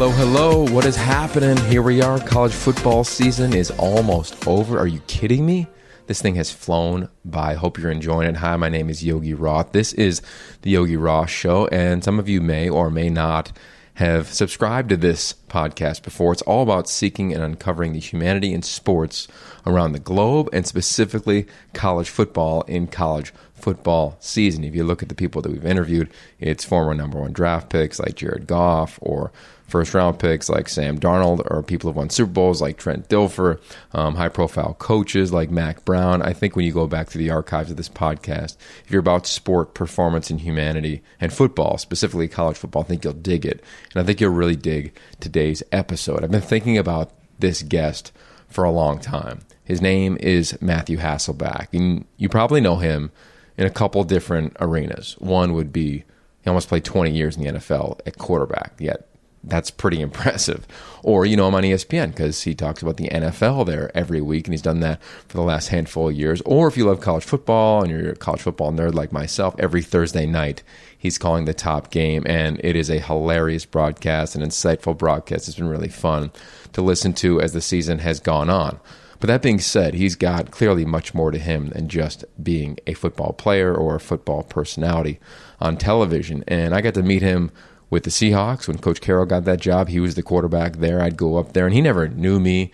Hello, hello. What is happening? Here we are. College football season is almost over. Are you kidding me? This thing has flown by. Hope you're enjoying it. Hi, my name is Yogi Roth. This is the Yogi Roth Show, and some of you may or may not have subscribed to this podcast before. It's all about seeking and uncovering the humanity in sports around the globe, and specifically college football in college football season. If you look at the people that we've interviewed, it's former number one draft picks like Jared Goff, or first round picks like Sam Darnold, or people who've won Super Bowls like Trent Dilfer, high profile coaches like Mac Brown. I think when you go back to the archives of this podcast, if you're about sport, performance, and humanity, and football, specifically college football, I think you'll dig it. And I think you'll really dig today's episode. I've been thinking about this guest for a long time. His name is Matthew Hasselbeck, and you probably know him in a couple different arenas. One would be, he almost played 20 years in the NFL at quarterback, yet that's pretty impressive. Or you know him on ESPN because he talks about the NFL there every week, and he's done that for the last handful of years. Or if you love college football and you're a college football nerd like myself, every Thursday night he's calling the top game, and it is a hilarious broadcast, an insightful broadcast. It's been really fun to listen to as the season has gone on. But that being said, he's got clearly much more to him than just being a football player or a football personality on television. And I got to meet him with the Seahawks when Coach Carroll got that job. He was the quarterback there. I'd go up there, and he never knew me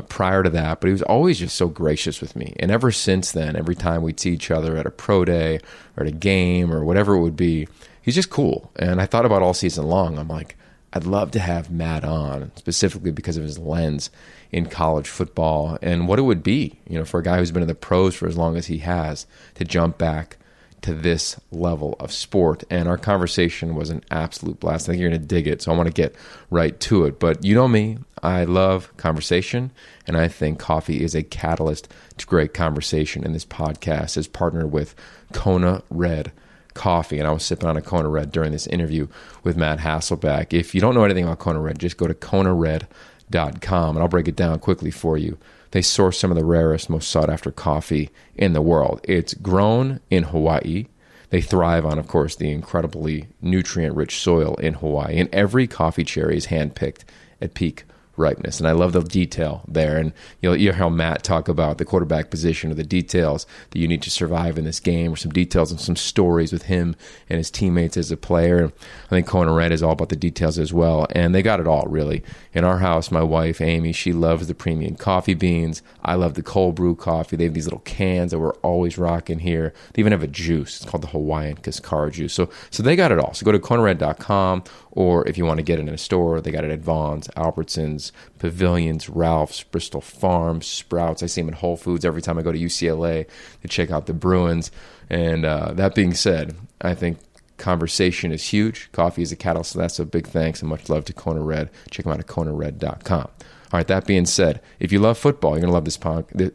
prior to that, but he was always just so gracious with me. And ever since then, every time we'd see each other at a pro day or at a game or whatever it would be, he's just cool. And I thought about all season long, I'm like, I'd love to have Matt on, specifically because of his lens in college football and what it would be, you know, for a guy who's been in the pros for as long as he has, to jump back to this level of sport. And our conversation was an absolute blast. I think you're going to dig it, so I want to get right to it. But you know me, I love conversation, and I think coffee is a catalyst to great conversation. And this podcast is partnered with Kona Red Coffee, and I was sipping on a Kona Red during this interview with Matt Hasselbeck. If you don't know anything about Kona Red, just go to konared.com, and I'll break it down quickly for you. They source some of the rarest, most sought-after coffee in the world. It's grown in Hawaii. They thrive on, of course, the incredibly nutrient-rich soil in Hawaii, and every coffee cherry is hand-picked at peak ripeness. And I love the detail there. And you'll hear how Matt talk about the quarterback position, or the details that you need to survive in this game, or some details and some stories with him and his teammates as a player. I think Kona Red is all about the details as well. And they got it all, really. In our house, my wife, Amy, she loves the premium coffee beans. I love the cold brew coffee. They have these little cans that we're always rocking here. They even have a juice. It's called the Hawaiian Cascara juice. So they got it all. So go to konared.com, or if you want to get it in a store, they got it at Vaughn's, Albertsons, Pavilions, Ralph's, Bristol Farms, Sprouts. I see them at Whole Foods every time I go to UCLA to check out the Bruins. And that being said, I think conversation is huge. Coffee is a catalyst, so that's a big thanks and much love to Kona Red. Check them out at konared.com. All right, that being said, if you love football, you're going to love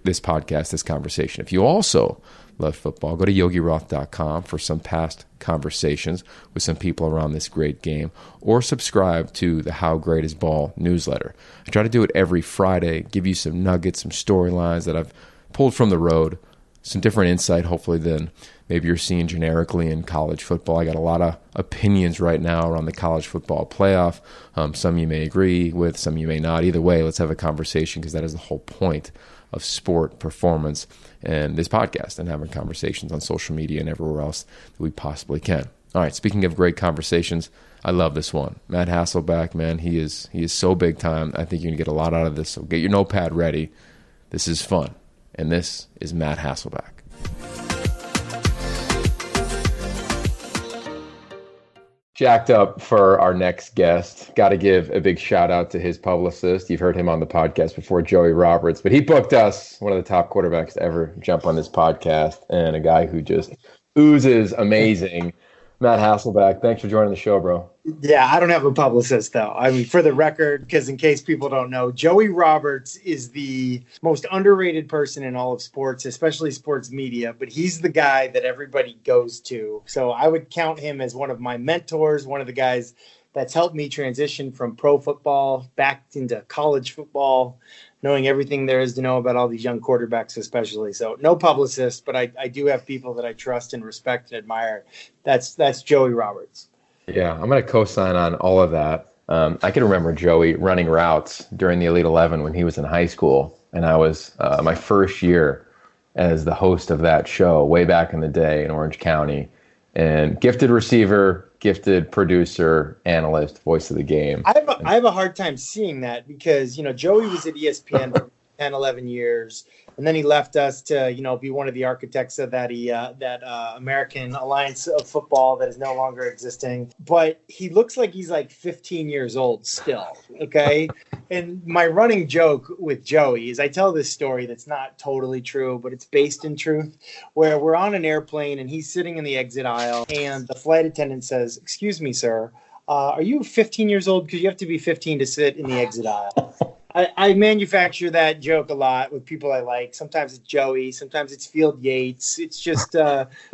this podcast, this conversation. If you also love football, go to yogiroth.com for some past conversations with some people around this great game, or subscribe to the How Great Is Ball newsletter. I try to do it every Friday, give you some nuggets, some storylines that I've pulled from the road, some different insight, hopefully, than maybe you're seeing generically in college football. I got a lot of opinions right now around the college football playoff. Some you may agree with, some you may not. Either way, let's have a conversation, because that is the whole point of sport, performance, and this podcast, and having conversations on social media and everywhere else that we possibly can. All right, speaking of great conversations, I love this one. Matt Hasselbeck, man, he is so big time. I think you're going to get a lot out of this, so get your notepad ready. This is fun. And this is Matt Hasselbeck. Jacked up for our next guest. Got to give a big shout out to his publicist. You've heard him on the podcast before, Joey Roberts, but he booked us, one of the top quarterbacks to ever jump on this podcast, and a guy who just oozes amazing. Matt Hasselbeck, thanks for joining the show, bro. Yeah, I don't have a publicist, though. I mean, for the record, because in case people don't know, Joey Roberts is the most underrated person in all of sports, especially sports media, but he's the guy that everybody goes to. So I would count him as one of my mentors, one of the guys that's helped me transition from pro football back into college football, knowing everything there is to know about all these young quarterbacks especially. So no publicist, but I do have people that I trust and respect and admire. That's Joey Roberts. Yeah, I'm going to co-sign on all of that. I can remember Joey running routes during the Elite 11 when he was in high school, and I was my first year as the host of that show way back in the day in Orange County, and gifted receiver, gifted producer, analyst, voice of the game. I have a hard time seeing that because, Joey was at ESPN for 10, 11 years. And then he left us to, be one of the architects of that American Alliance of Football that is no longer existing. But he looks like he's like 15 years old still. Okay. And my running joke with Joey is I tell this story that's not totally true, but it's based in truth, where we're on an airplane and he's sitting in the exit aisle and the flight attendant says, "Excuse me, sir, are you 15 years old? Because you have to be 15 to sit in the exit aisle." I manufacture that joke a lot with people I like. Sometimes it's Joey, sometimes it's Field Yates. It's just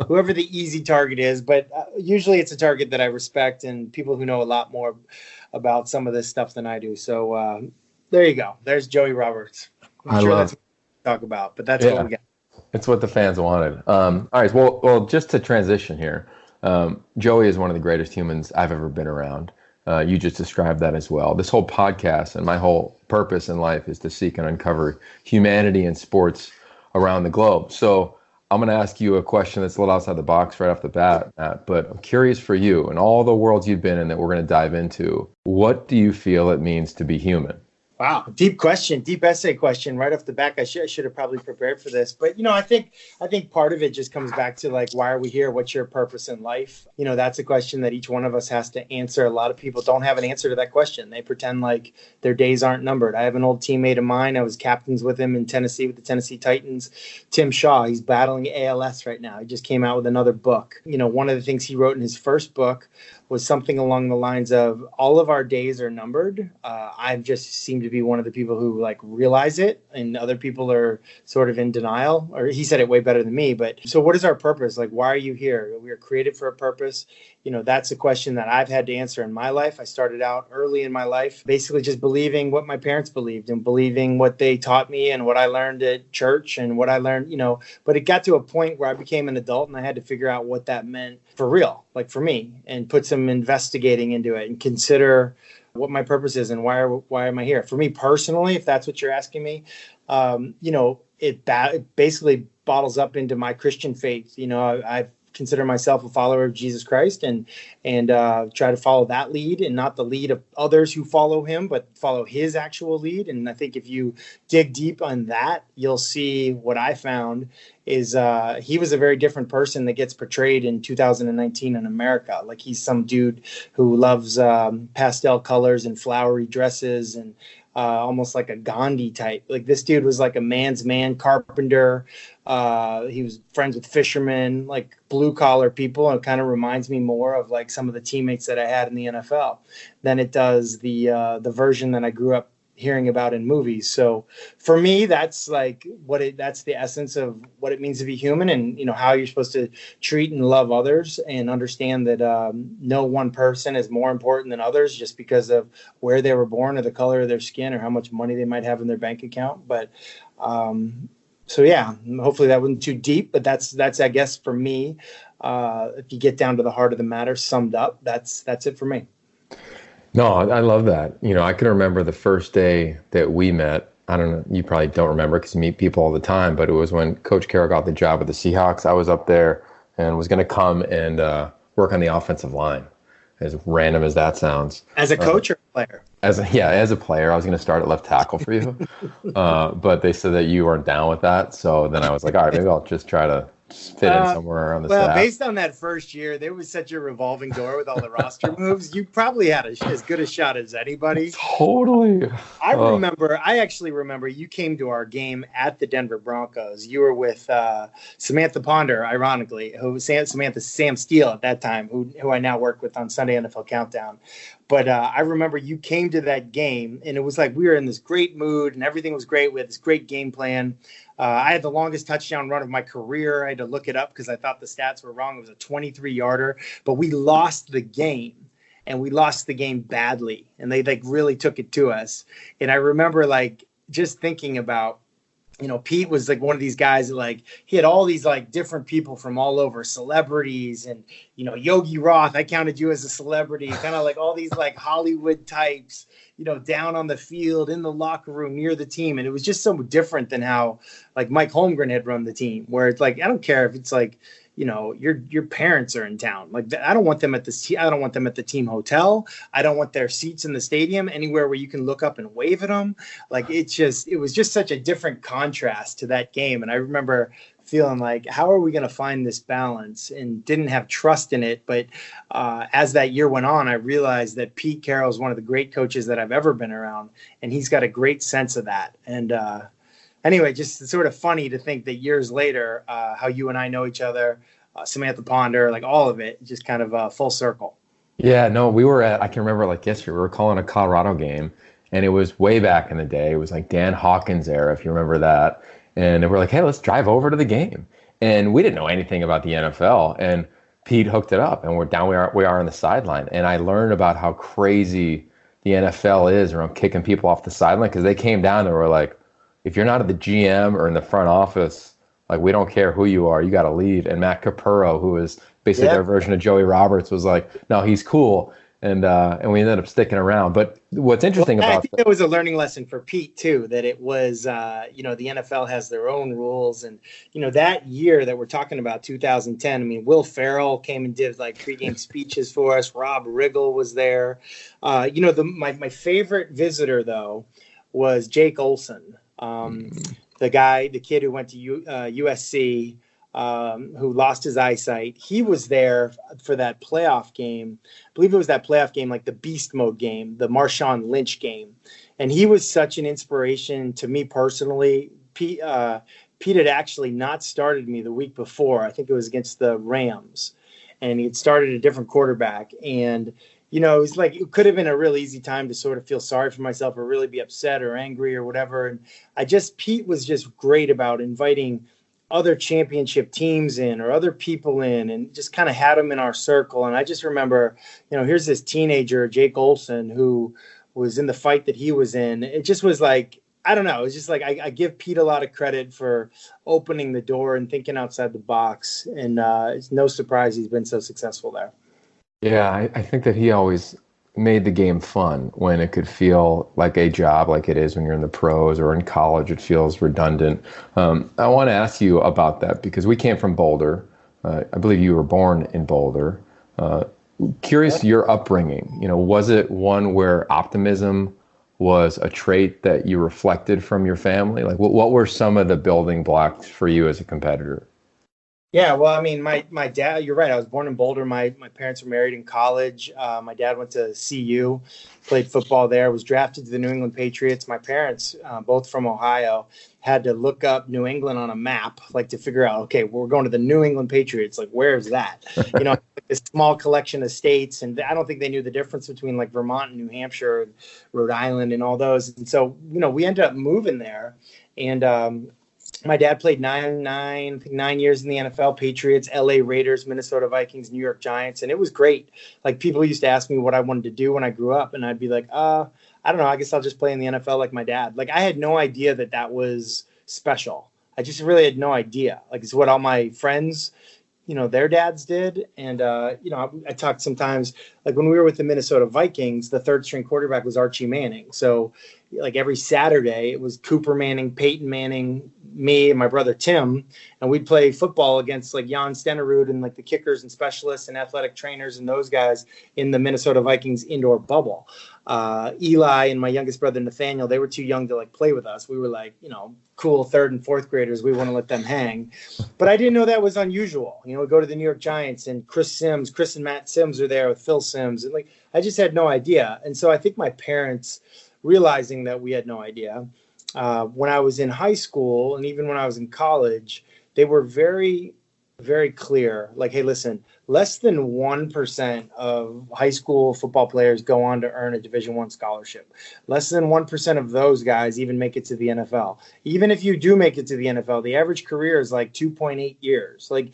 whoever the easy target is. But usually it's a target that I respect and people who know a lot more about some of this stuff than I do. So there you go. There's Joey Roberts. I'm sure that's what we talk about, but that's what we got. It's what the fans wanted. All right. Well, just to transition here, Joey is one of the greatest humans I've ever been around. You just described that as well. This whole podcast and my whole purpose in life is to seek and uncover humanity in sports around the globe. So I'm going to ask you a question that's a little outside the box right off the bat, Matt, but I'm curious for you and all the worlds you've been in that we're going to dive into. What do you feel it means to be human? Wow, deep question, deep essay question right off the back. I should have probably prepared for this, but I think part of it just comes back to like, why are we here? What's your purpose in life? That's a question that each one of us has to answer. A lot of people don't have an answer to that question. They pretend like their days aren't numbered. I have an old teammate of mine. I was captains with him in Tennessee with the Tennessee Titans, Tim Shaw. He's battling ALS right now. He just came out with another book. One of the things he wrote in his first book was something along the lines of all of our days are numbered. I've just seemed to be one of the people who like realize it, and other people are sort of in denial. Or he said it way better than me. But so what is our purpose? Like, why are you here? We are created for a purpose. That's a question that I've had to answer in my life. I started out early in my life, basically just believing what my parents believed and believing what they taught me and what I learned at church and what I learned, but it got to a point where I became an adult and I had to figure out what that meant for real, like for me, and put some investigating into it and consider what my purpose is and why am I here? For me personally, if that's what you're asking me, it basically bottles up into my Christian faith. I've consider myself a follower of Jesus Christ and try to follow that lead and not the lead of others who follow him, but follow his actual lead. And I think if you dig deep on that, you'll see what I found is he was a very different person that gets portrayed in 2019 in America. Like he's some dude who loves pastel colors and flowery dresses and almost like a Gandhi type. Like this dude was like a man's man, carpenter. He was friends with fishermen, like blue collar people. And it kind of reminds me more of like some of the teammates that I had in the NFL than it does the version that I grew up hearing about in movies. So for me, that's like that's the essence of what it means to be human, and how you're supposed to treat and love others, and understand that no one person is more important than others just because of where they were born or the color of their skin or how much money they might have in their bank account. But so yeah, hopefully that wasn't too deep, but that's I guess for me, if you get down to the heart of the matter, summed up, that's it for me. No, I love that. I can remember the first day that we met. I don't know, you probably don't remember because you meet people all the time, but it was when Coach Carroll got the job with the Seahawks. I was up there and was going to come and work on the offensive line, as random as that sounds. As a coach or a player? As a player. I was going to start at left tackle for you, but they said that you weren't down with that. So then I was like, all right, maybe I'll just try to fit in somewhere around the staff. Based on that first year, there was such a revolving door with all the roster moves. You probably had as good a shot as anybody. Totally. I actually remember you came to our game at the Denver Broncos. You were with Samantha Ponder, ironically, Sam Steele at that time, who I now work with on Sunday NFL Countdown. But I remember you came to that game, and it was like we were in this great mood, and everything was great. We had this great game plan. I had the longest touchdown run of my career. I had to look it up because I thought the stats were wrong. It was a 23-yarder. But we lost the game, and we lost the game badly. And they like really took it to us. And I remember like just thinking about Pete was like one of these guys that like he had all these like different people from all over, celebrities, and Yogi Roth. I counted you as a celebrity, kind of like all these like Hollywood types, down on the field, in the locker room, near the team. And it was just so different than how like Mike Holmgren had run the team, where it's like, I don't care if it's like, your parents are in town. Like, I don't want them at I don't want them at the team hotel. I don't want their seats in the stadium anywhere where you can look up and wave at them. Like, it was just such a different contrast to that game. And I remember feeling like, how are we going to find this balance? And didn't have trust in it. But as that year went on, I realized that Pete Carroll is one of the great coaches that I've ever been around. And he's got a great sense of that. And anyway, just sort of funny to think that years later, how you and I know each other, Samantha Ponder, like all of it, just kind of full circle. Yeah, no, I can remember like yesterday, we were calling a Colorado game, and it was way back in the day. It was like Dan Hawkins era, if you remember that. And we're like, hey, let's drive over to the game. And we didn't know anything about the NFL. And Pete hooked it up, and we are on the sideline. And I learned about how crazy the NFL is around kicking people off the sideline, because they came down and were like, if you're not at the GM or in the front office, like, we don't care who you are, you got to leave. And Matt Capurro, who was basically their version of Joey Roberts, was like, no, he's cool. And we ended up sticking around. But what's interesting I think it was a learning lesson for Pete too, that it was, the NFL has their own rules. And, that year that we're talking about, 2010, I mean, Will Ferrell came and did like pregame speeches for us. Rob Riggle was there. My favorite visitor though was Jake Olson. The kid who went to USC, who lost his eyesight. He was there for that playoff game. I believe it was that playoff game, like the beast mode game, the Marshawn Lynch game. And he was such an inspiration to me personally. Pete had actually not started me the week before. I think it was against the Rams. And he had started a different quarterback. And it's like, it could have been a real easy time to sort of feel sorry for myself or really be upset or angry or whatever. And Pete was just great about inviting other championship teams in or other people in, and just kind of had them in our circle. And I just remember, here's this teenager, Jake Olson, who was in the fight that he was in. It just was like, I don't know. It's just like, I give Pete a lot of credit for opening the door and thinking outside the box. And it's no surprise he's been so successful there. Yeah, I think that he always made the game fun when it could feel like a job, like it is when you're in the pros, or in college it feels redundant. I want to ask you about that, because we came from Boulder. I believe you were born in Boulder. Curious your upbringing. Was it one where optimism was a trait that you reflected from your family? Like, what were some of the building blocks for you as a competitor? Yeah, well, I mean, my dad, you're right. I was born in Boulder. My parents were married in college. My dad went to CU, played football there, was drafted to the New England Patriots. My parents, both from Ohio, had to look up New England on a map, like to figure out, okay, we're going to the New England Patriots. Like, where's that? This small collection of states. And I don't think they knew the difference between like Vermont and New Hampshire, and Rhode Island and all those. And so, we ended up moving there. And, my dad played 9 years in the NFL, Patriots, LA Raiders, Minnesota Vikings, New York Giants. And it was great. Like, people used to ask me what I wanted to do when I grew up. And I'd be like, I don't know. I guess I'll just play in the NFL like my dad. Like, I had no idea that was special. I just really had no idea. Like, it's what all my friends, their dads did. And, I talked sometimes, like when we were with the Minnesota Vikings, the third string quarterback was Archie Manning. So like every Saturday it was Cooper Manning, Peyton Manning, me and my brother Tim, and we'd play football against like Jan Stenerud and like the kickers and specialists and athletic trainers and those guys in the Minnesota Vikings indoor bubble. Eli and my youngest brother Nathaniel, they were too young to like play with us. We were like, cool third and fourth graders. We want to let them hang. But I didn't know that was unusual. We go to the New York Giants and Chris and Matt Sims are there with Phil Sims. And like, I just had no idea. And so I think my parents, realizing that we had no idea, when I was in high school and even when I was in college, they were very, very clear. Like, hey, listen, less than 1% of high school football players go on to earn a Division I scholarship. Less than 1% of those guys even make it to the NFL. Even if you do make it to the NFL, the average career is like 2.8 years. Like,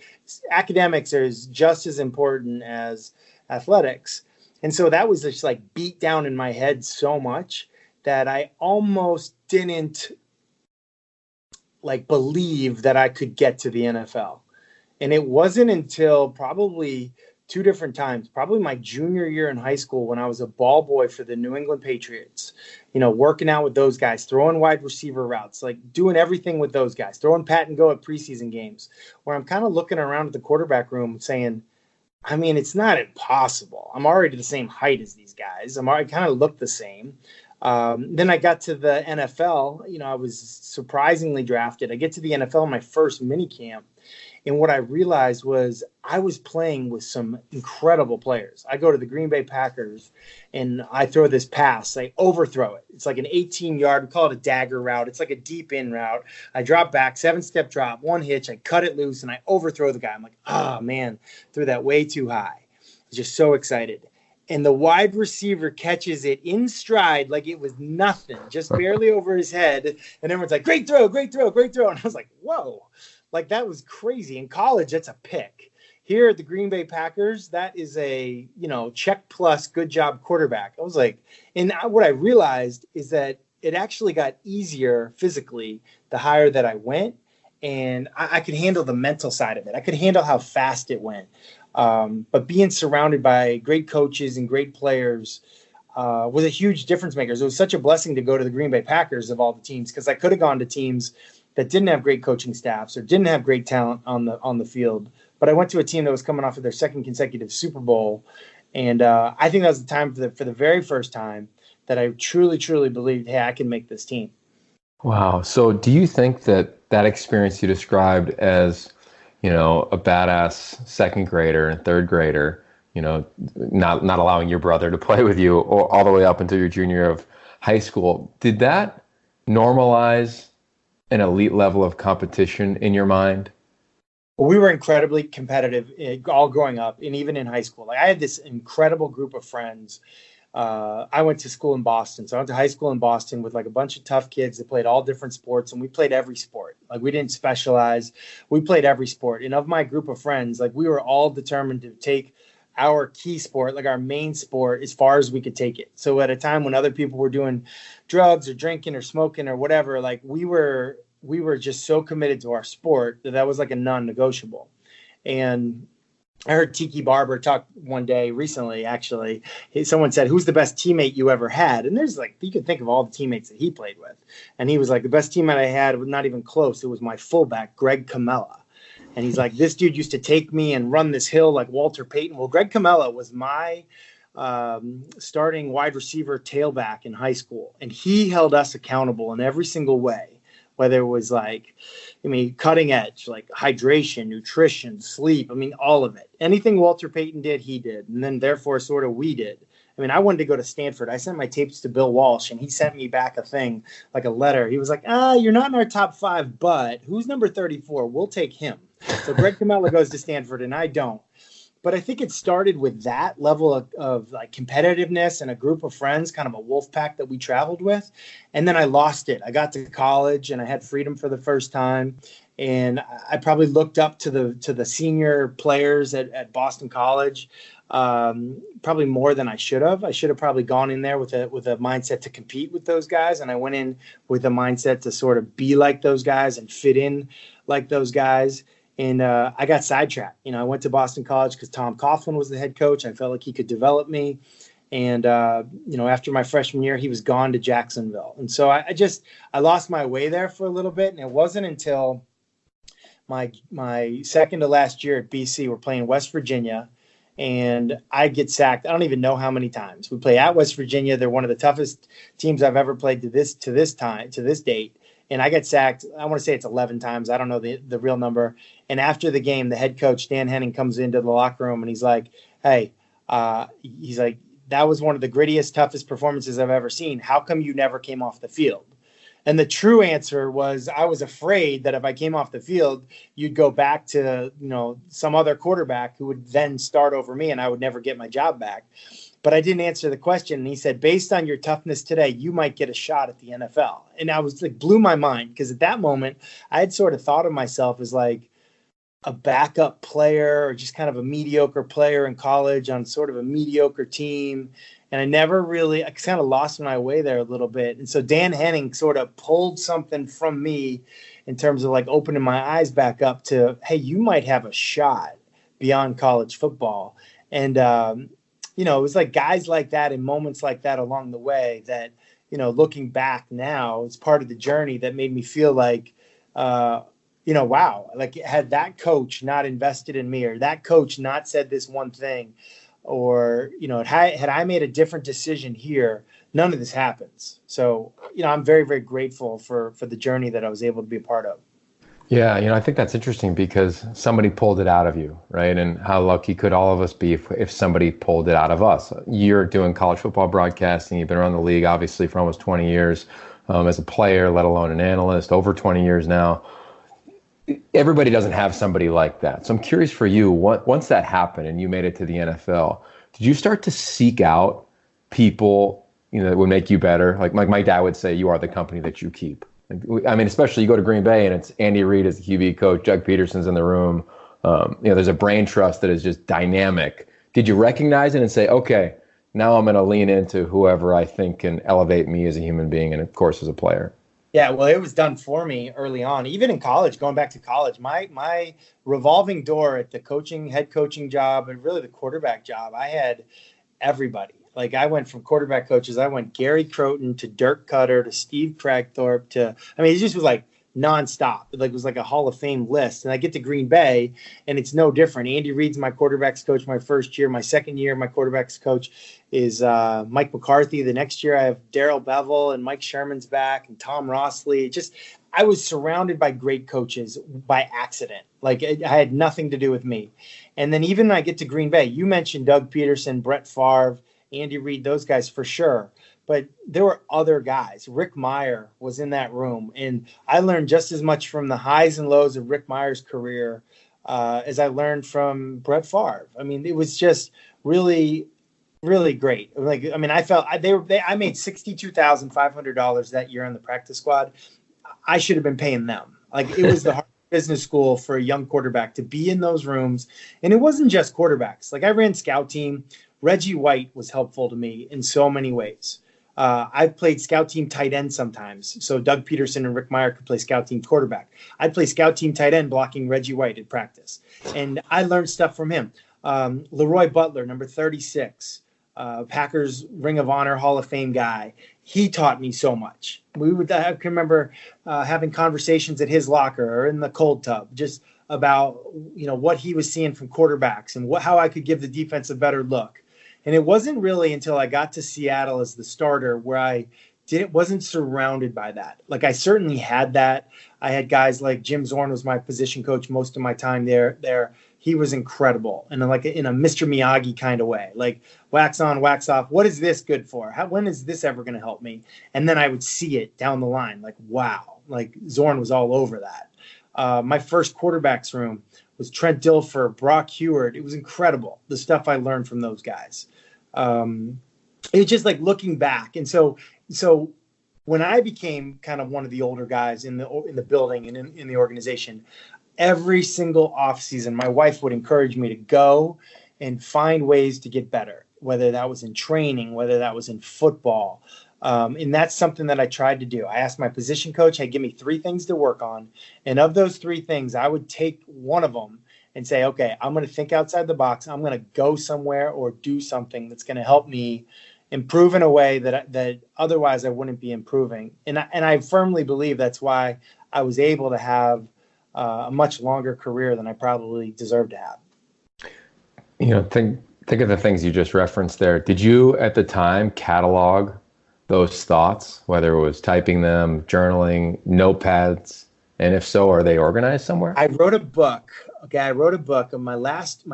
academics is just as important as athletics. And so that was just like beat down in my head so much that I almost didn't like believe that I could get to the NFL. And it wasn't until probably two different times, probably my junior year in high school when I was a ball boy for the New England Patriots, working out with those guys, throwing wide receiver routes, like doing everything with those guys, throwing pat and go at preseason games, where I'm kind of looking around at the quarterback room saying, I mean, it's not impossible. I'm already the same height as these guys. I kind of look the same. Then I got to the NFL. I was surprisingly drafted. I get to the NFL in my first mini camp. And what I realized was I was playing with some incredible players. I go to the Green Bay Packers and I throw this pass. I overthrow it. It's like an 18-yard, we call it a dagger route. It's like a deep in route. I drop back, 7-step drop, one hitch. I cut it loose and I overthrow the guy. I'm like, oh, man, threw that way too high. I was just so excited. And the wide receiver catches it in stride like it was nothing, just barely over his head. And everyone's like, great throw, great throw, great throw. And I was like, whoa. Like, that was crazy. In college, that's a pick. Here at the Green Bay Packers, that is a, check plus good job quarterback. I was like, and what I realized is that it actually got easier physically the higher that I went. And I could handle the mental side of it. I could handle how fast it went. But being surrounded by great coaches and great players was a huge difference maker. It was such a blessing to go to the Green Bay Packers of all the teams, because I could have gone to teams that didn't have great coaching staffs or didn't have great talent on the field. But I went to a team that was coming off of their second consecutive Super Bowl. And I think that was the time for the very first time that I truly, truly believed, hey, I can make this team. Wow. So do you think that experience you described as, a badass second grader and third grader, not allowing your brother to play with you or all the way up until your junior year of high school, did that normalize an elite level of competition in your mind? Well, we were incredibly competitive all growing up and even in high school. Like, I had this incredible group of friends. I went to school in Boston. So I went to high school in Boston with like a bunch of tough kids that played all different sports, and we played every sport. Like, we didn't specialize. We played every sport. And of my group of friends, like, we were all determined to take our key sport, like our main sport, as far as we could take it. So at a time when other people were doing drugs or drinking or smoking or whatever, like, we were just so committed to our sport that was like a non-negotiable. And I heard Tiki Barber talk one day recently, actually. Someone said, who's the best teammate you ever had? And there's like, you could think of all the teammates that he played with. And he was like, the best teammate I had was not even close. It was my fullback, Greg Camella. And he's like, this dude used to take me and run this hill like Walter Payton. Well, Greg Camella was my starting wide receiver tailback in high school. And he held us accountable in every single way. Whether it was like, cutting edge, like hydration, nutrition, sleep, all of it. Anything Walter Payton did, he did. And then therefore sort of we did. I wanted to go to Stanford. I sent my tapes to Bill Walsh and he sent me back a thing, like a letter. He was like, you're not in our top 5, but who's number 34? We'll take him. So Greg Camella goes to Stanford and I don't. But I think it started with that level of like competitiveness and a group of friends, kind of a wolf pack that we traveled with. And then I lost it. I got to college and I had freedom for the first time. And I probably looked up to the senior players at Boston College, probably more than I should have. I should have probably gone in there with a mindset to compete with those guys. And I went in with a mindset to sort of be like those guys and fit in like those guys. And I got sidetracked. I went to Boston College because Tom Coughlin was the head coach. I felt like he could develop me. And, after my freshman year, he was gone to Jacksonville. And so I lost my way there for a little bit. And it wasn't until my second to last year at BC, we're playing West Virginia. And I get sacked. I don't even know how many times. We play at West Virginia. They're one of the toughest teams I've ever played to this date. And I get sacked, I want to say it's 11 times. I don't know the real number. And after the game, the head coach, Dan Henning, comes into the locker room and he's like, hey, that was one of the grittiest, toughest performances I've ever seen. How come you never came off the field? And the true answer was I was afraid that if I came off the field, you'd go back to, some other quarterback who would then start over me and I would never get my job back. But I didn't answer the question. And he said, based on your toughness today, you might get a shot at the NFL. And I was like, blew my mind, because at that moment, I had sort of thought of myself as like a backup player or just kind of a mediocre player in college on sort of a mediocre team. And I kind of lost my way there a little bit. And so Dan Henning sort of pulled something from me in terms of like opening my eyes back up to, hey, you might have a shot beyond college football. And, it was like guys like that and moments like that along the way that, looking back now, it's part of the journey that made me feel like, wow, like had that coach not invested in me, or that coach not said this one thing, or, had I made a different decision here, none of this happens. So, I'm very, very grateful for the journey that I was able to be a part of. Yeah, I think that's interesting because somebody pulled it out of you, right? And how lucky could all of us be if somebody pulled it out of us? You're doing college football broadcasting. You've been around the league, obviously, for almost 20 years as a player, let alone an analyst, over 20 years now. Everybody doesn't have somebody like that. So I'm curious for you, once that happened and you made it to the NFL, did you start to seek out people, that would make you better? Like my dad would say, you are the company that you keep. I mean, especially you go to Green Bay and it's Andy Reid as the QB coach, Doug Peterson's in the room. There's a brain trust that is just dynamic. Did you recognize it and say, okay, now I'm going to lean into whoever I think can elevate me as a human being and, of course, as a player? Yeah, well, it was done for me early on. Even in college, going back to college, my revolving door at the head coaching job, and really the quarterback job, I had everybody. Like I went from quarterback coaches, I went Gary Croton to Dirk Cutter to Steve Cragthorpe it just was like nonstop. It was like a Hall of Fame list. And I get to Green Bay and it's no different. Andy Reid's my quarterback's coach my first year. My second year, my quarterback's coach is Mike McCarthy. The next year I have Darrell Bevel and Mike Sherman's back and Tom Rossley. I was surrounded by great coaches by accident. Like I had nothing to do with me. And then even when I get to Green Bay, you mentioned Doug Peterson, Brett Favre, Andy Reid, those guys for sure. But there were other guys. Rick Meyer was in that room. And I learned just as much from the highs and lows of Rick Meyer's career as I learned from Brett Favre. I mean, it was just really, really great. I felt I made $62,500 that year on the practice squad. I should have been paying them. It was the hard business school for a young quarterback to be in those rooms. And it wasn't just quarterbacks. I ran scout team. Reggie White was helpful to me in so many ways. I played scout team tight end sometimes. So Doug Peterson and Rick Meyer could play scout team quarterback. I'd play scout team tight end blocking Reggie White at practice. And I learned stuff from him. Leroy Butler, number 36, Packers Ring of Honor Hall of Fame guy. He taught me so much. I can remember having conversations at his locker or in the cold tub, just about, what he was seeing from quarterbacks and how I could give the defense a better look. And it wasn't really until I got to Seattle as the starter where I wasn't surrounded by that. I certainly had that. I had guys like Jim Zorn was my position coach most of my time there. He was incredible. And in a Mr. Miyagi kind of way, wax on, wax off. What is this good for? When is this ever going to help me? And then I would see it down the line. Wow. Zorn was all over that. My first quarterback's room was Trent Dilfer, Brock Heward. It was incredible, the stuff I learned from those guys. It's just looking back. And so when I became kind of one of the older guys in the building and in the organization, every single off season, my wife would encourage me to go and find ways to get better, whether that was in training, whether that was in football. And that's something that I tried to do. I asked my position coach, hey, give me 3 things to work on. And of those 3 things, I would take one of them and say, okay, I'm going to think outside the box. I'm going to go somewhere or do something that's going to help me improve in a way that otherwise I wouldn't be improving. And I firmly believe that's why I was able to have a much longer career than I probably deserved to have. Think of the things you just referenced there. Did you at the time catalog those thoughts, whether it was typing them, journaling, notepads? And if so, are they organized somewhere? I wrote a book. Okay, I wrote a book of my last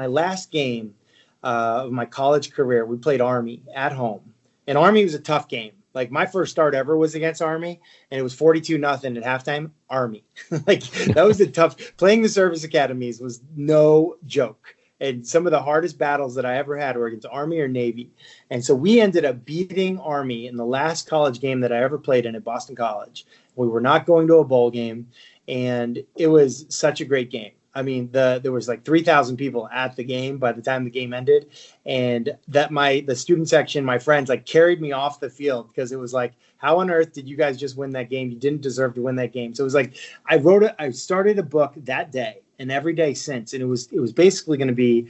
game of my college career. We played Army at home, and Army was a tough game. My first start ever was against Army, and it was 42-0 at halftime. Army, that was a tough. Playing the service academies was no joke. And some of the hardest battles that I ever had were against Army or Navy. And so we ended up beating Army in the last college game that I ever played in at Boston College. We were not going to a bowl game, and it was such a great game. I mean, there was like 3,000 people at the game by the time the game ended, and the student section, my friends, like carried me off the field because it was like, how on earth did you guys just win that game? You didn't deserve to win that game. So it was like I started a book that day and every day since, and it was basically going to be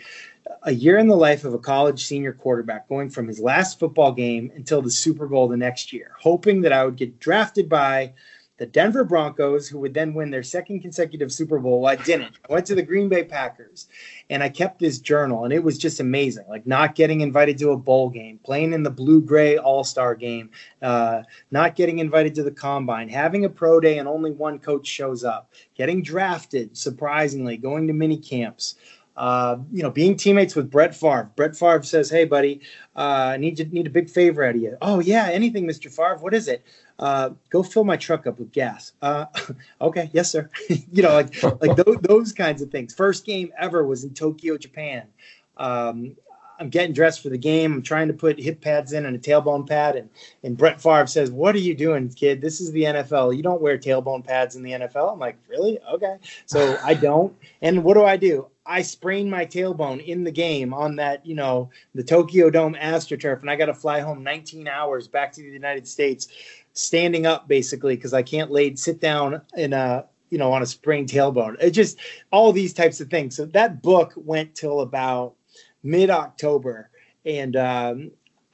a year in the life of a college senior quarterback, going from his last football game until the Super Bowl the next year, hoping that I would get drafted by the Denver Broncos, who would then win their second consecutive Super Bowl. Well, I didn't. I went to the Green Bay Packers, and I kept this journal, and it was just amazing. Like not getting invited to a bowl game, playing in the blue-gray all-star game, not getting invited to the combine, having a pro day and only one coach shows up, getting drafted, surprisingly, going to mini camps, being teammates with Brett Favre. Brett Favre says, "Hey, buddy, I need a big favor out of you." "Oh, yeah, anything, Mr. Favre. What is it?" "Go fill my truck up with gas." "Okay, yes, sir." Those kinds of things. First game ever was in Tokyo, Japan. I'm getting dressed for the game. I'm trying to put hip pads in and a tailbone pad. And Brett Favre says, "What are you doing, kid? This is the NFL. You don't wear tailbone pads in the NFL." I'm like, "Really? Okay." So I don't. And what do? I sprained my tailbone in the game on that, the Tokyo Dome AstroTurf, and I got to fly home 19 hours back to the United States, standing up basically because I can't sit down on a sprained tailbone. It just all these types of things. So that book went till about mid-October, and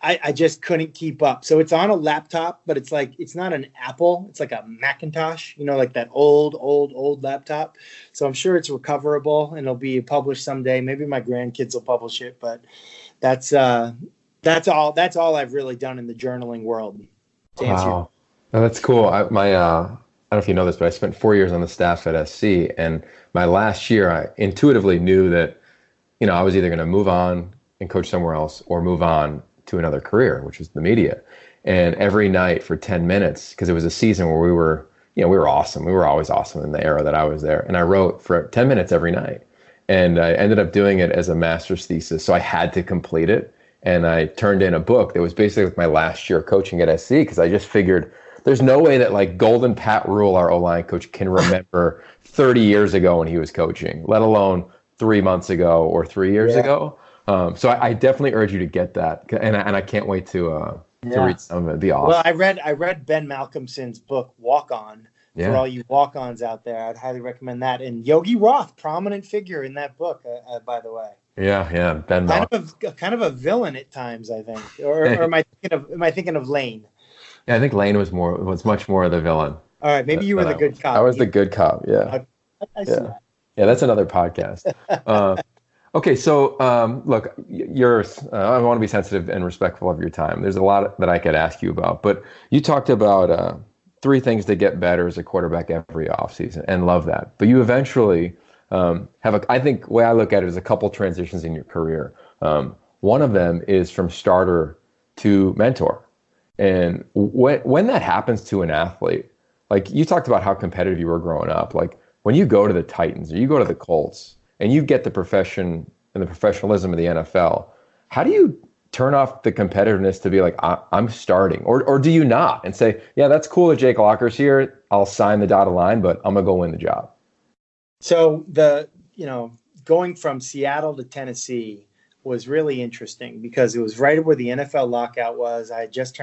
I just couldn't keep up. So it's on a laptop, but it's not an Apple. It's like a Macintosh, like that old laptop. So I'm sure it's recoverable and it'll be published someday. Maybe my grandkids will publish it, but that's all I've really done in the journaling world. Wow. No, that's cool. I don't know if you know this, but I spent 4 years on the staff at SC, and my last year, I intuitively knew that, I was either going to move on and coach somewhere else or move on to another career, which was the media. And every night for 10 minutes, because it was a season where we were awesome. We were always awesome in the era that I was there. And I wrote for 10 minutes every night. And I ended up doing it as a master's thesis. So I had to complete it. And I turned in a book that was basically like my last year coaching at SC, because I just figured there's no way that like Golden Pat Rule, our O-line coach, can remember 30 years ago when he was coaching, let alone 3 months ago or 3 years ago. So I definitely urge you to get that, and I can't wait to read some of it. It'd be awesome. Well, I read Ben Malcolmson's book Walk On. For all you walk-ons out there, I'd highly recommend that. And Yogi Roth, prominent figure in that book, by the way. Yeah, Ben Malcolmson. Kind of a villain at times, I think. Or am I thinking of Lane? Yeah, I think Lane was much more of the villain. All right, maybe you were the good cop. I was the good cop. Yeah. I see that. Yeah, that's another podcast. Okay, so look, I want to be sensitive and respectful of your time. There's a lot that I could ask you about, but you talked about 3 things to get better as a quarterback every offseason, and love that. But you eventually I think the way I look at it is a couple transitions in your career. One of them is from starter to mentor. And when that happens to an athlete, like you talked about how competitive you were growing up, like when you go to the Titans or you go to the Colts and you get the profession and the professionalism of the NFL, how do you turn off the competitiveness to be like, I'm starting? Or do you not and say, yeah, that's cool that Jake Locker's here, I'll sign the dotted line, but I'm going to go win the job? So going from Seattle to Tennessee was really interesting because it was right where the NFL lockout was. I had just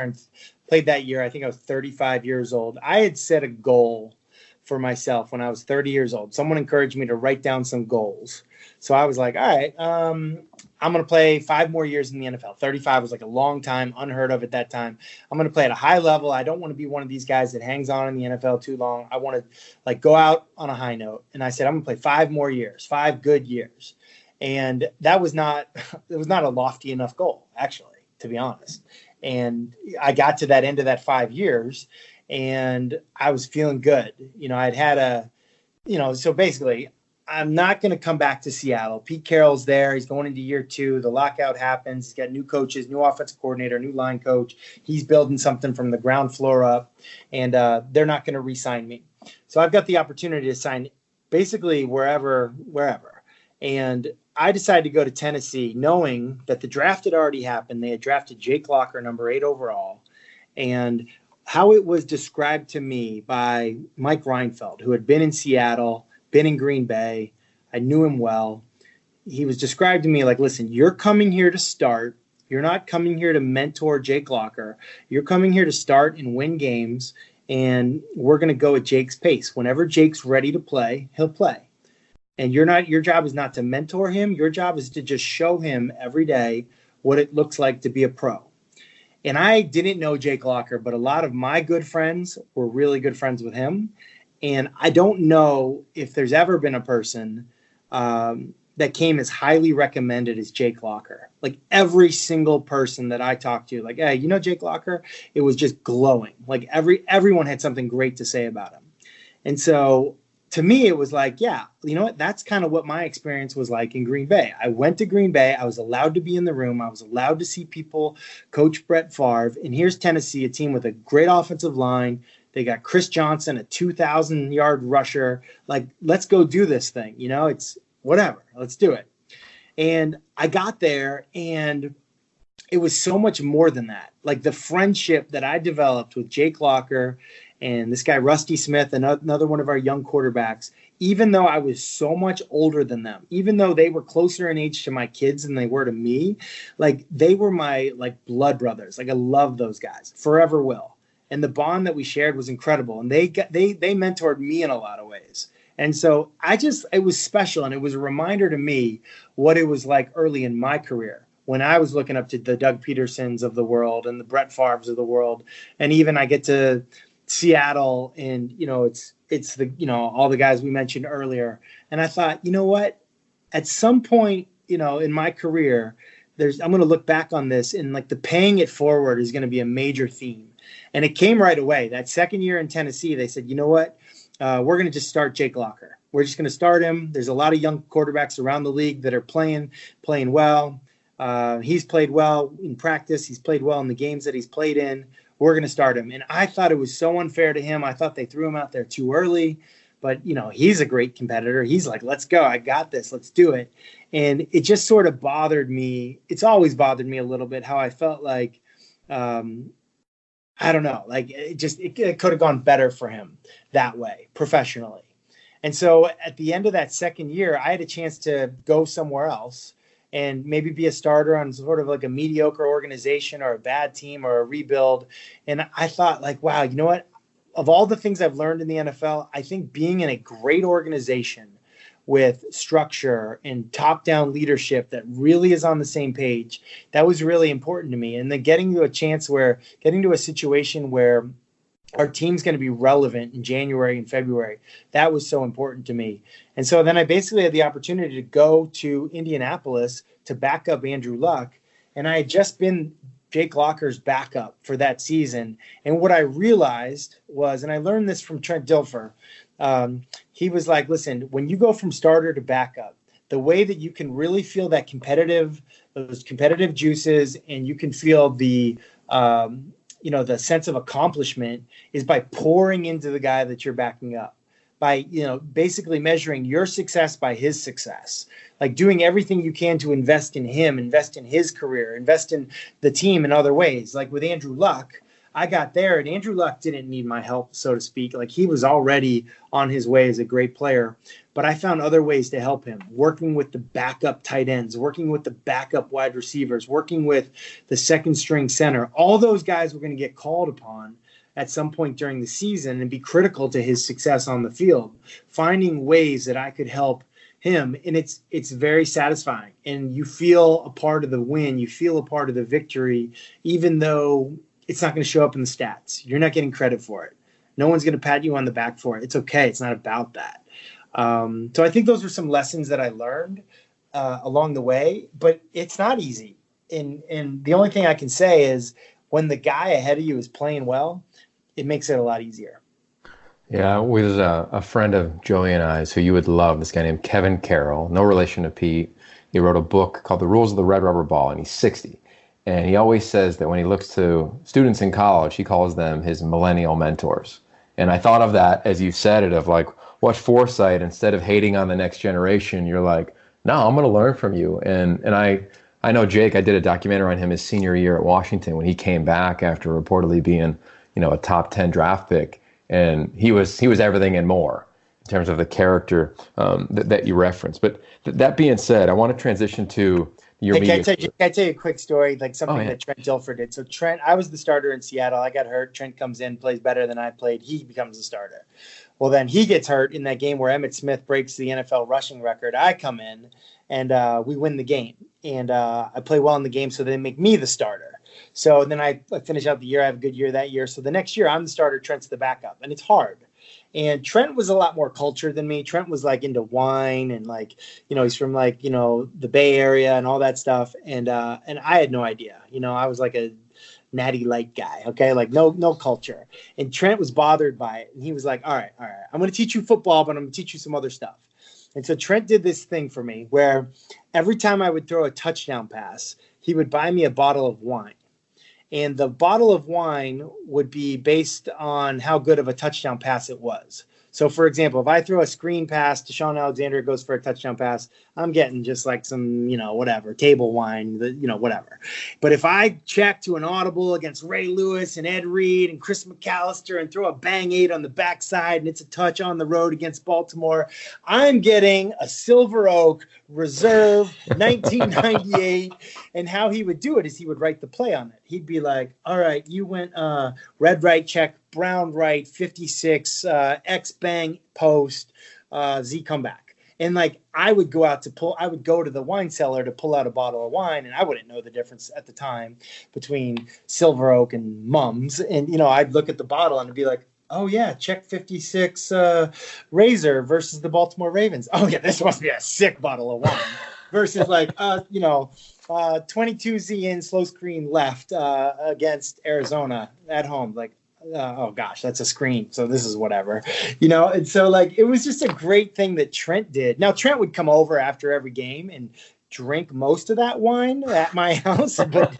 played that year. I think I was 35 years old. I had set a goal for myself when I was 30 years old. Someone encouraged me to write down some goals. So I was like, all right, I'm going to play 5 more years in the NFL. 35 was like a long time, unheard of at that time. I'm going to play at a high level. I don't want to be one of these guys that hangs on in the NFL too long. I want to go out on a high note. And I said, I'm going to play 5 more years, 5 good years. And it was not a lofty enough goal, actually, to be honest. And I got to that end of that 5 years and I was feeling good. I'd had so basically I'm not going to come back to Seattle. Pete Carroll's there. He's going into year 2. The lockout happens. He's got new coaches, new offensive coordinator, new line coach. He's building something from the ground floor up, and they're not going to re-sign me. So I've got the opportunity to sign basically wherever. And I decided to go to Tennessee knowing that the draft had already happened. They had drafted Jake Locker, number 8 overall. And how it was described to me by Mike Reinfeld, who had been in Seattle, been in Green Bay. I knew him well. He was described to me like, listen, you're coming here to start. You're not coming here to mentor Jake Locker. You're coming here to start and win games, and we're going to go at Jake's pace. Whenever Jake's ready to play, he'll play. And your job is not to mentor him. Your job is to just show him every day what it looks like to be a pro. And I didn't know Jake Locker, but a lot of my good friends were really good friends with him. And I don't know if there's ever been a person that came as highly recommended as Jake Locker. Like every single person that I talked to, like, hey, you know Jake Locker? It was just glowing. Like everyone had something great to say about him. And so to me, it was like, yeah, you know what? That's kind of what my experience was like in Green Bay. I went to Green Bay. I was allowed to be in the room. I was allowed to see people coach Brett Favre. And here's Tennessee, a team with a great offensive line. They got Chris Johnson, a 2,000-yard rusher. Like, let's go do this thing. You know, it's whatever. Let's do it. And I got there, and it was so much more than that. Like the friendship that I developed with Jake Locker and this guy, Rusty Smith, another one of our young quarterbacks, even though I was so much older than them, even though they were closer in age to my kids than they were to me, like they were my like blood brothers. Like I love those guys, forever will. And the bond that we shared was incredible. And they mentored me in a lot of ways. And so it was special. And it was a reminder to me what it was like early in my career when I was looking up to the Doug Petersons of the world and the Brett Favres of the world. And even I get to Seattle, and it's the all the guys we mentioned earlier, and I thought, you know what, at some point in my career I'm going to look back on this, and like the paying it forward is going to be a major theme. And it came right away. That second year in Tennessee, they said, you know what, we're going to just start Jake Locker. We're just going to start him. There's a lot of young quarterbacks around the league that are playing well. He's played well in practice. He's played well in the games that he's played in. We're going to start him. And I thought it was so unfair to him. I thought they threw him out there too early. But, he's a great competitor. He's like, let's go. I got this. Let's do it. And it just sort of bothered me. It's always bothered me a little bit how I felt like, I don't know, like it could have gone better for him that way professionally. And so at the end of that second year, I had a chance to go somewhere else and maybe be a starter on sort of like a mediocre organization or a bad team or a rebuild. And I thought like, wow, you know what? Of all the things I've learned in the NFL, I think being in a great organization with structure and top-down leadership that really is on the same page, that was really important to me. And then getting to a situation where our team's going to be relevant in January and February, that was so important to me. And so then I basically had the opportunity to go to Indianapolis to back up Andrew Luck. And I had just been Jake Locker's backup for that season. And what I realized was, and I learned this from Trent Dilfer, he was like, listen, when you go from starter to backup, the way that you can really feel those competitive juices, and you can feel the sense of accomplishment is by pouring into the guy that you're backing up, by, basically measuring your success by his success, like doing everything you can to invest in him, invest in his career, invest in the team in other ways. Like with Andrew Luck, I got there and Andrew Luck didn't need my help, so to speak. Like he was already on his way as a great player, but I found other ways to help him, working with the backup tight ends, working with the backup wide receivers, working with the second string center. All those guys were going to get called upon at some point during the season and be critical to his success on the field, finding ways that I could help him. And it's very satisfying. And you feel a part of the win. You feel a part of the victory, even though it's not going to show up in the stats. You're not getting credit for it. No one's going to pat you on the back for it. It's okay. It's not about that. So I think those were some lessons that I learned along the way, but it's not easy. And the only thing I can say is when the guy ahead of you is playing well, it makes it a lot easier. Yeah, with a friend of Joey and I's who you would love, this guy named Kevin Carroll, no relation to Pete. He wrote a book called The Rules of the Red Rubber Ball, and he's 60. And he always says that when he looks to students in college, he calls them his millennial mentors. And I thought of that as you said it, of like, what foresight, instead of hating on the next generation, you're like, no, I'm going to learn from you. And I know Jake, I did a documentary on him his senior year at Washington when he came back after reportedly being, a top 10 draft pick. And he was everything and more. terms of the character that you referenced. But that being said, I want to transition to your media. Can I tell you a quick story, like something that Trent Dilfer did? So Trent, I was the starter in Seattle. I got hurt. Trent comes in, plays better than I played. He becomes the starter. Well, then he gets hurt in that game where Emmitt Smith breaks the NFL rushing record. I come in, and we win the game. And I play well in the game, so they make me the starter. So then I finish out the year. I have a good year that year. So the next year, I'm the starter. Trent's the backup. And it's hard. And Trent was a lot more cultured than me. Trent was like into wine and like, he's from like, the Bay Area and all that stuff. And I had no idea. I was like a natty light guy. Okay. Like no culture. And Trent was bothered by it. And he was like, all right. I'm going to teach you football, but I'm going to teach you some other stuff. And so Trent did this thing for me where every time I would throw a touchdown pass, he would buy me a bottle of wine. And the bottle of wine would be based on how good of a touchdown pass it was. So, for example, if I throw a screen pass to Sean Alexander, goes for a touchdown pass, I'm getting just like some, whatever, table wine, whatever. But if I check to an audible against Ray Lewis and Ed Reed and Chris McAllister and throw a bang 8 on the backside and it's a touch on the road against Baltimore, I'm getting a Silver Oak Reserve 1998. And how he would do it is he would write the play on it. He'd be like, all right, you went red right check, brown right, 56, X bang post, Z comeback. And like I would go to the wine cellar to pull out a bottle of wine, and I wouldn't know the difference at the time between Silver Oak and Mums. And I'd look at the bottle and be like, oh yeah, check 56 Razor versus the Baltimore Ravens. Oh yeah, this must be a sick bottle of wine. Versus like 22Z in slow screen left against Arizona at home. Like, oh gosh, that's a screen. So this is whatever, And so like, it was just a great thing that Trent did. Now Trent would come over after every game and drink most of that wine at my house, but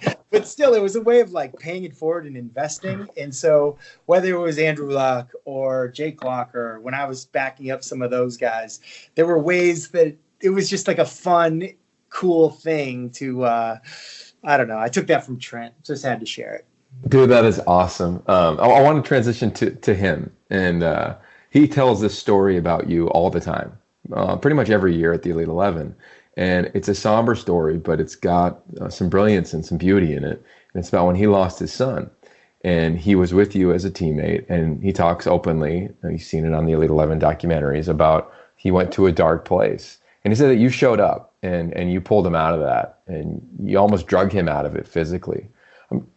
still it was a way of like paying it forward and investing. And so whether it was Andrew Luck or Jake Locker, when I was backing up some of those guys, there were ways that it was just like a fun, cool thing to, I don't know. I took that from Trent. Just had to share it. Dude, that is awesome. I want to transition to him. And he tells this story about you all the time, pretty much every year at the Elite 11. And it's a somber story, but it's got some brilliance and some beauty in it. And it's about when he lost his son. And he was with you as a teammate. And he talks openly, you've seen it on the Elite 11 documentaries, about he went to a dark place. And he said that you showed up and you pulled him out of that. And you almost drug him out of it physically.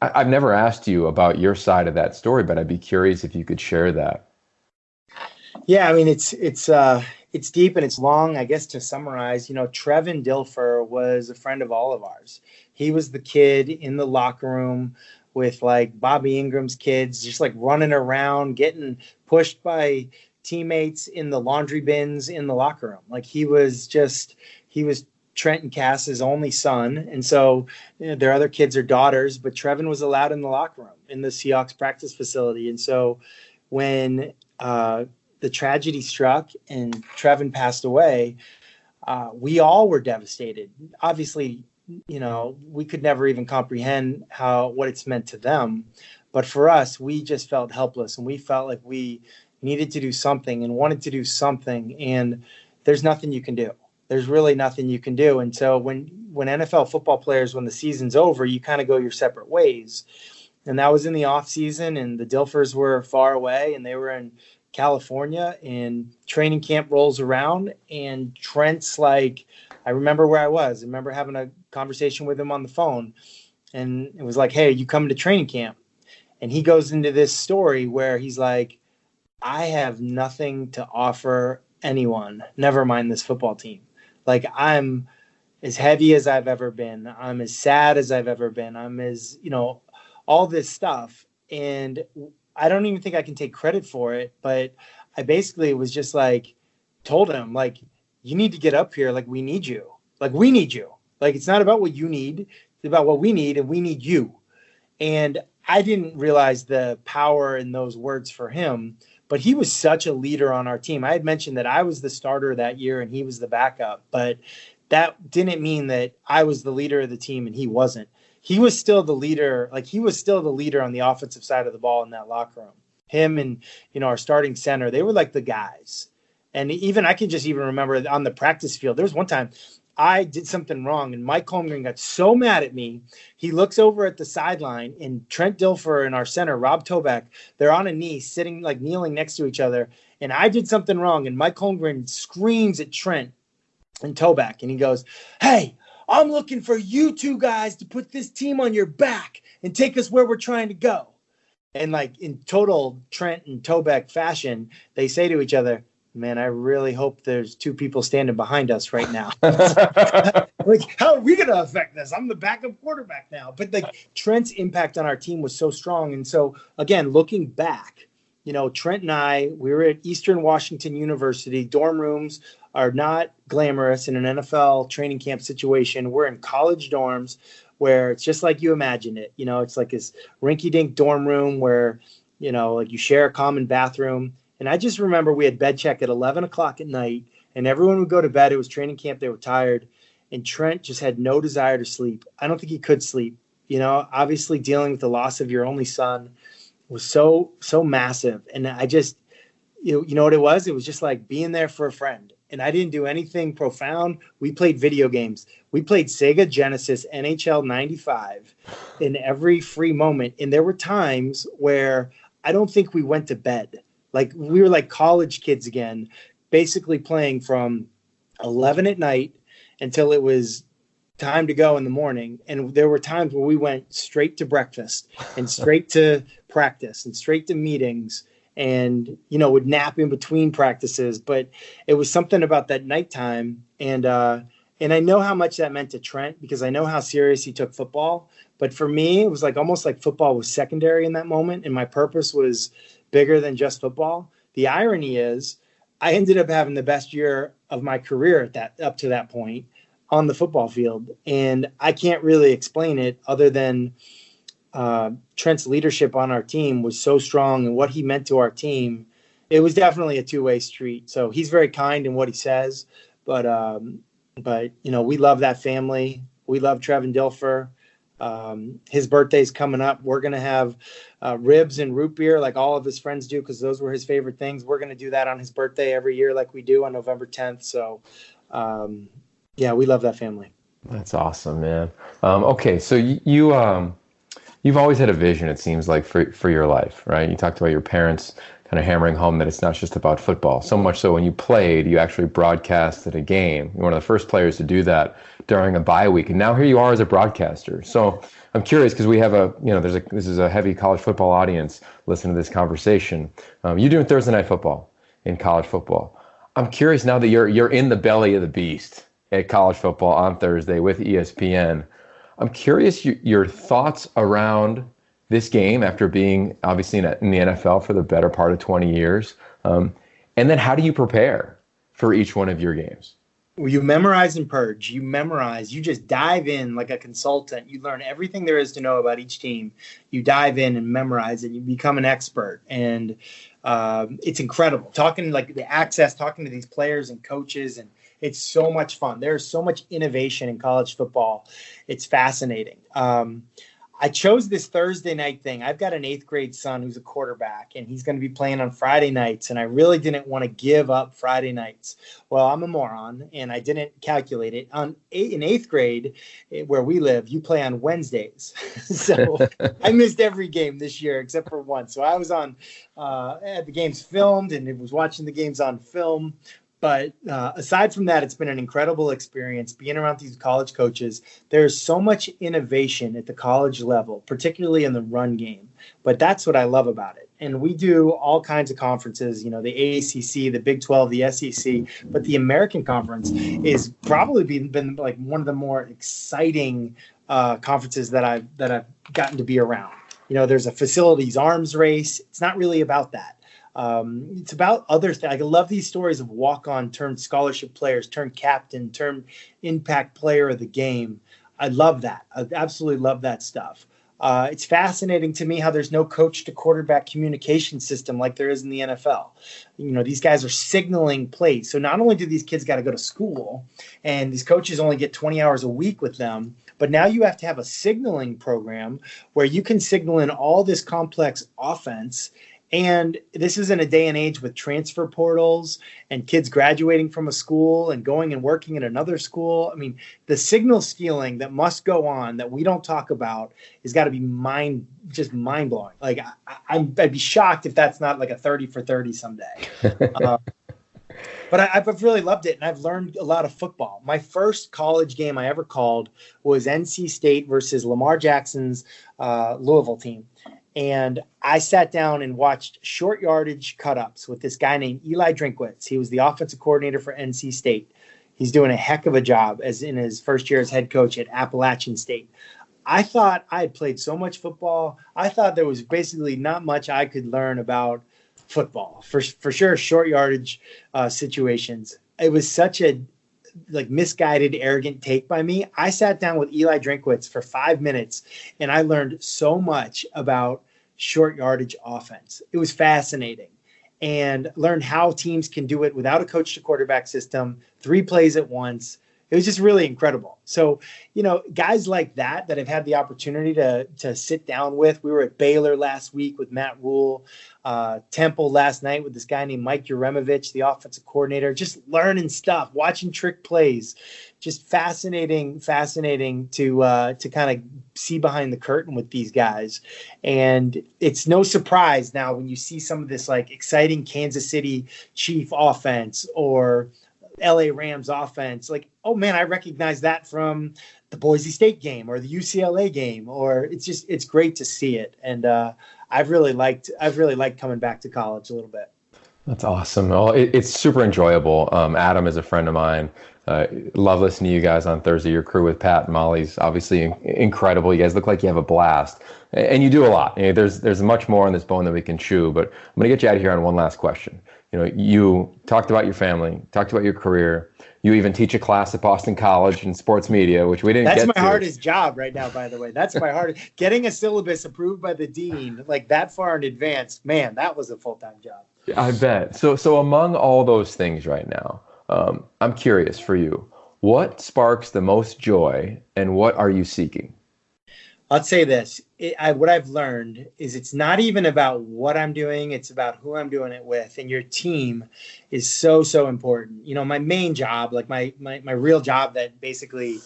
I've never asked you about your side of that story, but I'd be curious if you could share that. Yeah, I mean, it's deep and it's long. I guess to summarize, Trevin Dilfer was a friend of all of ours. He was the kid in the locker room with like Bobby Ingram's kids, just like running around, getting pushed by teammates in the laundry bins in the locker room. Like he was Trent and Cass's only son. And so their other kids are daughters, but Trevin was allowed in the locker room in the Seahawks practice facility. And so when the tragedy struck and Trevin passed away, we all were devastated. Obviously, we could never even comprehend what it's meant to them. But for us, we just felt helpless and we felt like we needed to do something and wanted to do something. And there's nothing you can do. There's really nothing you can do. And so when NFL football players, when the season's over, you kind of go your separate ways. And that was in the off season, and the Dilfers were far away and they were in California, and training camp rolls around and Trent's like, I remember where I was. I remember having a conversation with him on the phone, and it was like, hey, you coming to training camp? And he goes into this story where he's like, I have nothing to offer anyone, never mind this football team. Like, I'm as heavy as I've ever been. I'm as sad as I've ever been. I'm as, all this stuff. And I don't even think I can take credit for it, but I basically was just like, told him, like, you need to get up here. Like, we need you. Like, we need you. Like, it's not about what you need. It's about what we need, and we need you. And I didn't realize the power in those words for him, but he was such a leader on our team. I had mentioned that I was the starter that year and he was the backup, but that didn't mean that I was the leader of the team and he wasn't. He was still the leader. Like, he was still the leader on the offensive side of the ball in that locker room. Him and, our starting center, they were like the guys. And even I can just even remember on the practice field, there was one time I did something wrong and Mike Holmgren got so mad at me. He looks over at the sideline and Trent Dilfer and our center, Rob Toback, they're on a knee, sitting like kneeling next to each other. And I did something wrong. And Mike Holmgren screams at Trent and Toback. And he goes, "Hey, I'm looking for you two guys to put this team on your back and take us where we're trying to go." And like in total Trent and Toback fashion, they say to each other, "Man, I really hope there's two people standing behind us right now." Like, how are we going to affect this? I'm the backup quarterback now. But like Trent's impact on our team was so strong. And so again, looking back, Trent and I, we were at Eastern Washington University. Dorm rooms are not glamorous in an NFL training camp situation. We're in college dorms where it's just like you imagine it. It's like this rinky-dink dorm room where, like you share a common bathroom. And I just remember we had bed check at 11 o'clock at night, and everyone would go to bed. It was training camp. They were tired. And Trent just had no desire to sleep. I don't think he could sleep. Obviously dealing with the loss of your only son was so massive. And I just, you know what it was? It was just like being there for a friend. And I didn't do anything profound. We played video games. We played Sega Genesis NHL 95 in every free moment. And there were times where I don't think we went to bed. Like we were like college kids again, basically playing from 11 at night until it was time to go in the morning. And there were times where we went straight to breakfast and straight to practice and straight to meetings and, would nap in between practices. But it was something about that nighttime. And I know how much that meant to Trent because I know how serious he took football. But for me, it was like almost like football was secondary in that moment. And my purpose was bigger than just football. The irony is I ended up having the best year of my career up to that point on the football field. And I can't really explain it other than Trent's leadership on our team was so strong and what he meant to our team. It was definitely a two-way street. So he's very kind in what he says, but we love that family. We love Trevin Dilfer. His birthday's coming up. We're going to have ribs and root beer like all of his friends do because those were his favorite things. We're going to do that on his birthday every year like we do on November 10th. So, we love that family. That's awesome, man. Okay, so you've always had a vision, it seems like, for your life, right? You talked about your parents kind of hammering home that it's not just about football. So much so when you played, you actually broadcasted a game. You're one of the first players to do that during a bye week. And now here you are as a broadcaster. So I'm curious because we have this is a heavy college football audience listening to this conversation. You're doing Thursday night football in college football. I'm curious now that you're in the belly of the beast at college football on Thursday with ESPN. I'm curious your thoughts around this game after being obviously in the NFL for the better part of 20 years. And then how do you prepare for each one of your games? Well, you memorize and purge. You just dive in like a consultant. You learn everything there is to know about each team. You dive in and memorize it. You become an expert. And it's incredible. Talking to these players and coaches, and it's so much fun. There's so much innovation in college football. It's fascinating. I chose this Thursday night thing. I've got an 8th grade son who's a quarterback, and he's going to be playing on Friday nights, and I really didn't want to give up Friday nights. Well, I'm a moron, and I didn't calculate it. In 8th grade, where we live, you play on Wednesdays. So I missed every game this year except for one. So I was on had the games filmed, and it was watching the games on film. But aside from that, it's been an incredible experience being around these college coaches. There's so much innovation at the college level, particularly in the run game. But that's what I love about it. And we do all kinds of conferences, the AACC, the Big 12, the SEC. But the American Conference is probably been like one of the more exciting conferences that I've gotten to be around. There's a facilities arms race. It's not really about that. It's about other things. I love these stories of walk-on turned scholarship players, turned captain, turned impact player of the game. I love that. I absolutely love that stuff. It's fascinating to me how there's no coach to quarterback communication system like there is in the NFL. These guys are signaling plays. So not only do these kids got to go to school and these coaches only get 20 hours a week with them, but now you have to have a signaling program where you can signal in all this complex offense. And this is in a day and age with transfer portals and kids graduating from a school and going and working in another school. I mean, the signal stealing that must go on that we don't talk about has got to be just mind blowing. Like I'd be shocked if that's not like a 30 for 30 someday. But I've really loved it, and I've learned a lot of football. My first college game I ever called was NC State versus Lamar Jackson's Louisville team. And I sat down and watched short yardage cut-ups with this guy named Eli Drinkwitz. He was the offensive coordinator for NC State. He's doing a heck of a job as in his first year as head coach at Appalachian State. I thought I had played so much football. I thought there was basically not much I could learn about football, for sure, short yardage situations. It was such a misguided, arrogant take by me. I sat down with Eli Drinkwitz for 5 minutes, and I learned so much about short yardage offense. It was fascinating, and learned how teams can do it without a coach to quarterback system, 3 plays at once. It was just really incredible. So, guys like that have had the opportunity to sit down with. We were at Baylor last week with Matt Rule, Temple last night with this guy named Mike Yuremovich, the offensive coordinator, just learning stuff, watching trick plays, just fascinating to kind of see behind the curtain with these guys. And it's no surprise now when you see some of this like exciting Kansas City Chief offense or LA Rams offense, like, oh man, I recognize that from the Boise State game or the UCLA game, or it's great to see it. And I've really liked coming back to college a little bit. That's awesome. Well, it's super enjoyable. Adam is a friend of mine. Love listening to you guys on Thursday. Your crew with Pat and Molly's obviously incredible. You guys look like you have a blast, and you do a lot. There's much more on this bone that we can chew. But I'm going to get you out of here on one last question. You talked about your family, talked about your career. You even teach a class at Boston College in sports media, which we didn't get to. That's my hardest job right now, by the way. That's my hardest. Getting a syllabus approved by the dean, like that far in advance, man, that was a full-time job. I bet. So among all those things right now, I'm curious for you, what sparks the most joy and what are you seeking? I'll say this. What I've learned is it's not even about what I'm doing. It's about who I'm doing it with. And your team is so, so important. My main job, like my real job that basically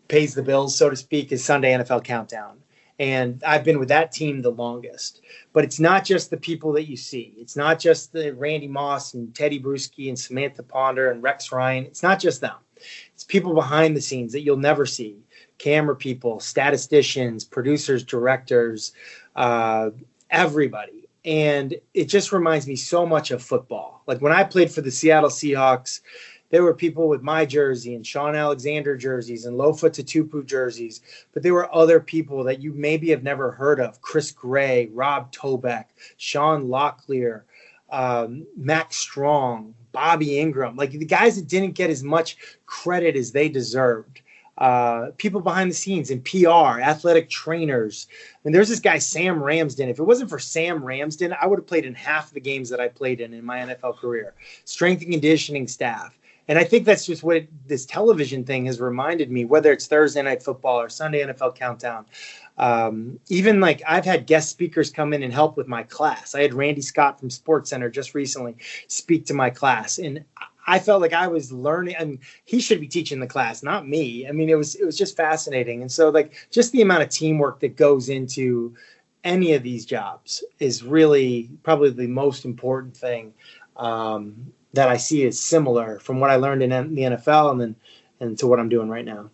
pays the bills, so to speak, is Sunday NFL Countdown. And I've been with that team the longest. But it's not just the people that you see. It's not just the Randy Moss and Teddy Bruschi and Samantha Ponder and Rex Ryan. It's not just them. It's people behind the scenes that you'll never see. Camera people, statisticians, producers, directors, everybody. And it just reminds me so much of football. Like when I played for the Seattle Seahawks, there were people with my jersey and Sean Alexander jerseys and Lofa Tatupu jerseys, but there were other people that you maybe have never heard of. Chris Gray, Rob Tobeck, Sean Locklear, Max Strong, Bobby Ingram, like the guys that didn't get as much credit as they deserved. People behind the scenes in PR, athletic trainers. And there's this guy, Sam Ramsden. If it wasn't for Sam Ramsden, I would have played in half the games that I played in my NFL career. Strength and conditioning staff. And I think that's just what this television thing has reminded me, whether it's Thursday Night Football or Sunday NFL Countdown. Even like I've had guest speakers come in and help with my class. I had Randy Scott from SportsCenter just recently speak to my class. And I felt like I was learning. I mean, he should be teaching the class, not me. I mean, it was just fascinating. And so like just the amount of teamwork that goes into any of these jobs is really probably the most important thing that I see is similar from what I learned in the NFL and to what I'm doing right now.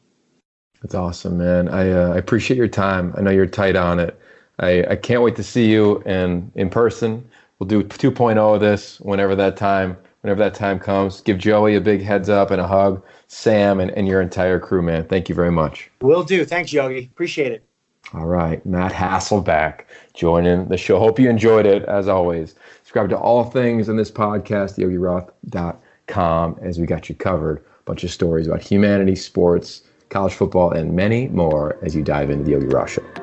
That's awesome, man. I appreciate your time. I know you're tight on it. I can't wait to see you in person. We'll do 2.0 of this whenever that time comes. Give Joey a big heads up and a hug. Sam and your entire crew, man. Thank you very much. Will do. Thanks, Yogi. Appreciate it. All right. Matt Hasselbeck joining the show. Hope you enjoyed it, as always. Subscribe to all things in this podcast, yogiroth.com, as we got you covered. A bunch of stories about humanity, sports, college football, and many more as you dive into the Yogi Roth Show.